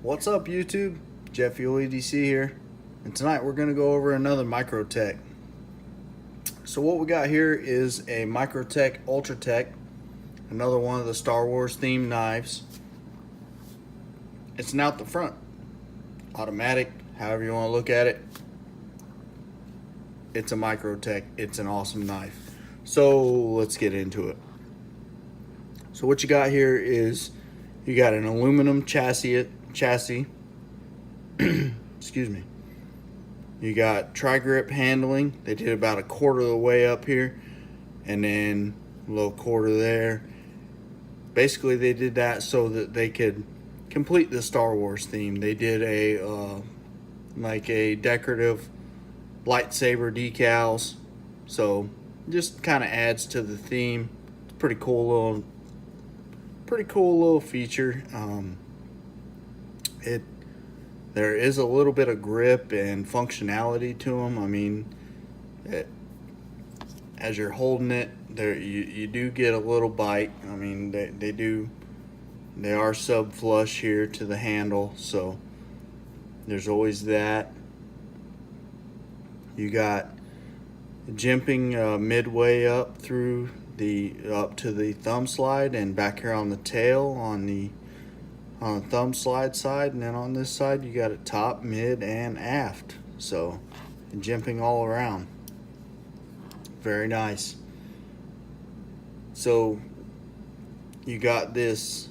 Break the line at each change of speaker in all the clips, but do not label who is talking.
What's up, YouTube? Jeff EDC here, and tonight we're going to go over another Microtech. So what we got here is a Microtech UltraTech, another one of the Star Wars themed knives. It's an out the front, automatic, however you want to look at it. It's a Microtech. It's an awesome knife. So let's get into it. So what you got here is you got an aluminum chassis. Excuse me. You got tri-grip handling. They did about a quarter of the way up here, and then a little quarter there. Basically, they did that so that they could complete the Star Wars theme. They did a like a decorative lightsaber decals, so just kind of adds to the theme. It's pretty cool little feature. There is a little bit of grip and functionality to them. I mean, as you're holding it, you do get a little bite. I mean, they are sub flush here to the handle, so there's always that. You got jimping midway up to the thumb slide, and back here on the tail on the thumb slide side, and then on this side you got it top, mid, and aft. So jimping all around. Very nice. So you got this.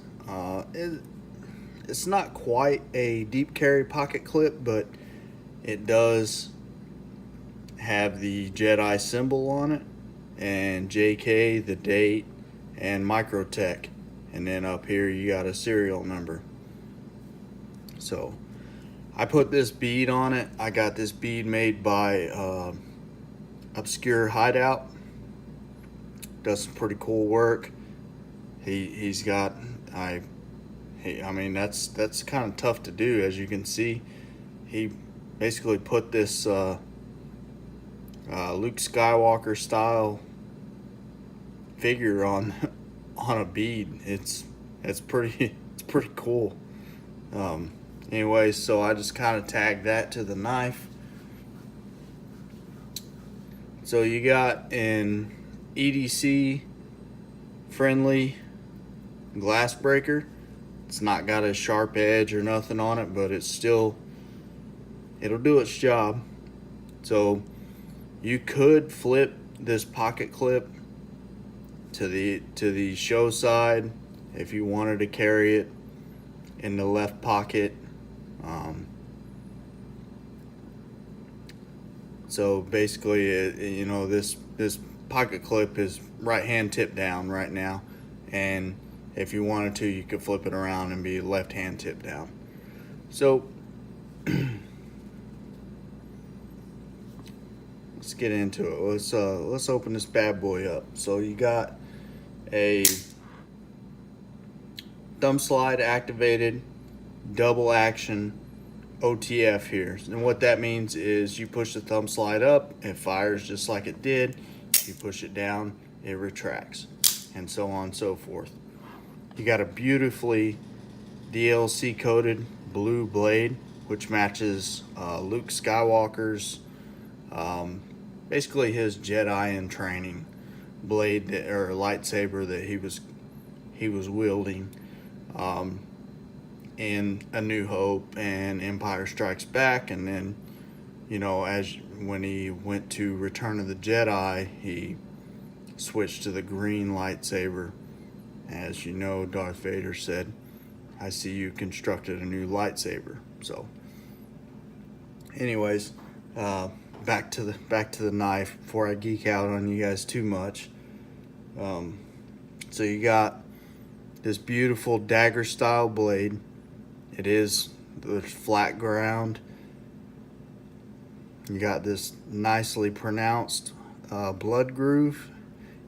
It's not quite a deep carry pocket clip, but it does have the Jedi symbol on it, and JK, the date, and Microtech. And then up here you got a serial number. So I put this bead on it. I got this bead made by Obscure Hideout. Does some pretty cool work. He's got I mean that's kind of tough to do. As you can see, he basically put this Luke Skywalker style figure on a bead. It's pretty cool. Anyway, so I just kind of tagged that to the knife. So you got an EDC friendly glass breaker. It's not got a sharp edge or nothing on it, but it'll do its job. So you could flip this pocket clip to the show side if you wanted to carry it in the left pocket. So basically, this pocket clip is right hand tip down right now, and if you wanted to, you could flip it around and be left hand tip down. So let's get into it. Let's open this bad boy up. So you got a thumb slide activated double action OTF here. And what that means is you push the thumb slide up, it fires just like it did. You push it down, it retracts, and so on and so forth. You got a beautifully DLC coated blue blade, which matches Luke Skywalker's basically his Jedi in training blade or lightsaber that he was wielding in A New Hope and Empire Strikes Back, and then when he went to Return of the Jedi, he switched to the green lightsaber. As you know, Darth Vader said, "I see you constructed a new lightsaber." So anyways, back to the knife before I geek out on you guys too much. So you got this beautiful dagger style blade. It is the flat ground. You got this nicely pronounced blood groove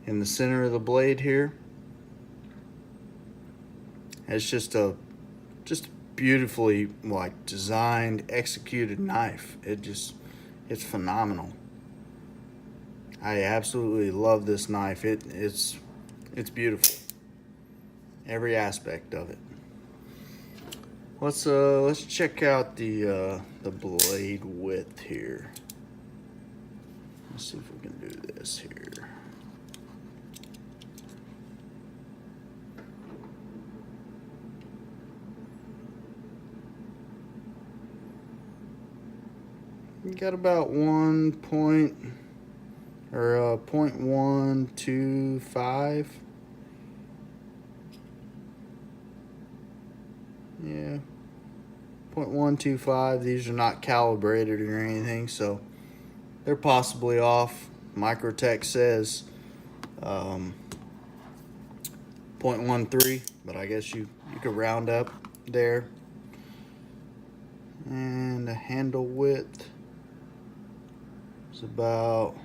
in the center of the blade here. It's just a beautifully designed, executed knife. It's phenomenal. I absolutely love this knife. It's beautiful. Every aspect of it. Let's check out the blade width here. Let's see if we can do this here. You got about 0.125. Yeah, 0.125. These are not calibrated or anything, so they're possibly off. Microtech says 0.13, but I guess you could round up there. And the handle width is about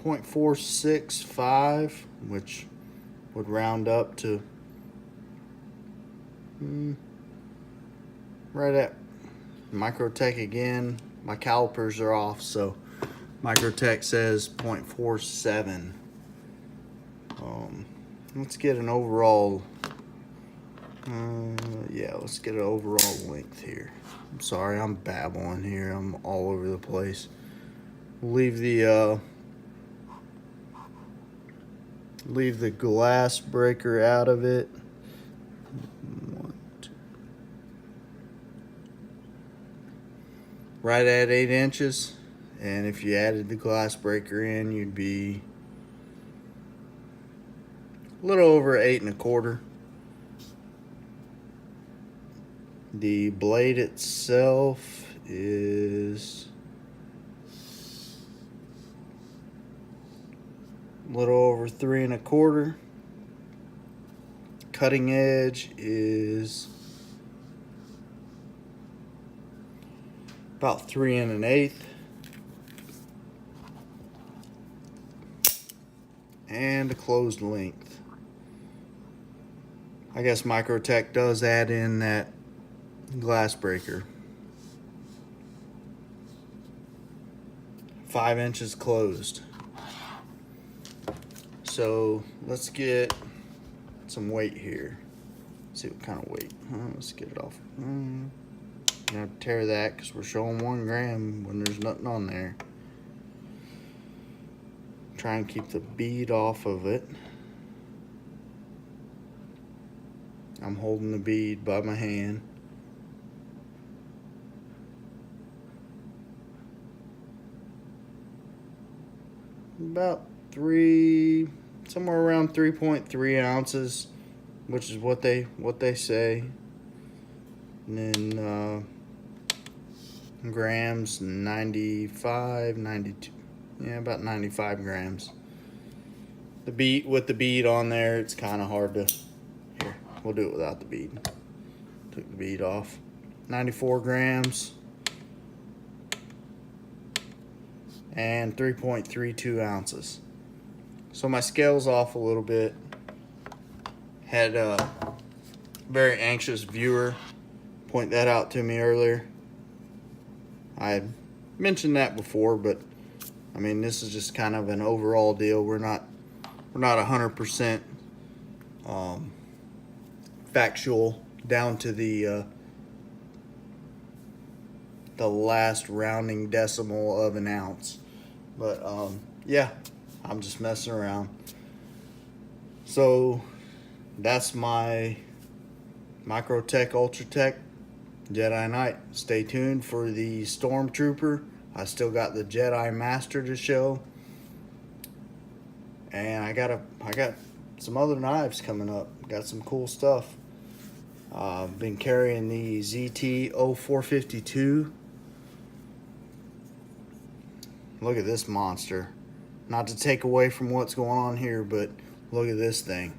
0.465, which would round up to right at Microtech again. My calipers are off, so Microtech says 0.47. Let's get an overall. Yeah, let's get an overall length here. I'm sorry, I'm babbling here. I'm all over the place. We'll leave the glass breaker out of it. Right at 8 inches, and if you added the glass breaker in, you'd be a little over 8 1/4. The blade itself is a little over 3 1/4. Cutting edge is about 3 1/8. And a closed length. I guess Microtech does add in that glass breaker. 5 inches closed. So let's get some weight here. Let's see what kind of weight. Let's get it off. I'm gonna tear that because we're showing 1 gram when there's nothing on there. Try and keep the bead off of it. I'm holding the bead by my hand. About somewhere around 3.3 ounces, which is what they say. And then grams, 95, 92. Yeah, about 95 grams. With the bead on there, it's kind of hard to. Here, we'll do it without the bead. Took the bead off. 94 grams. And 3.32 ounces. So my scale's off a little bit. Had a very anxious viewer point that out to me earlier. I had mentioned that before, but I mean, this is just kind of an overall deal. We're not 100% factual down to the last rounding decimal of an ounce. But yeah, I'm just messing around. So that's my Microtech UltraTech Jedi Knight. Stay tuned for the Stormtrooper. I still got the Jedi Master to show. And I got some other knives coming up. Got some cool stuff. I've been carrying the ZT-0452. Look at this monster. Not to take away from what's going on here, but look at this thing.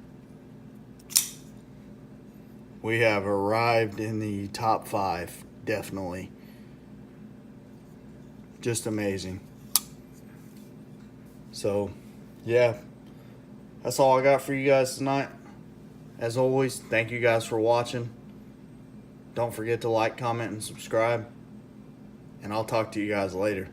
We have arrived in the top 5, definitely. Just amazing. So, yeah, that's all I got for you guys tonight. As always, thank you guys for watching. Don't forget to like, comment, and subscribe. And I'll talk to you guys later.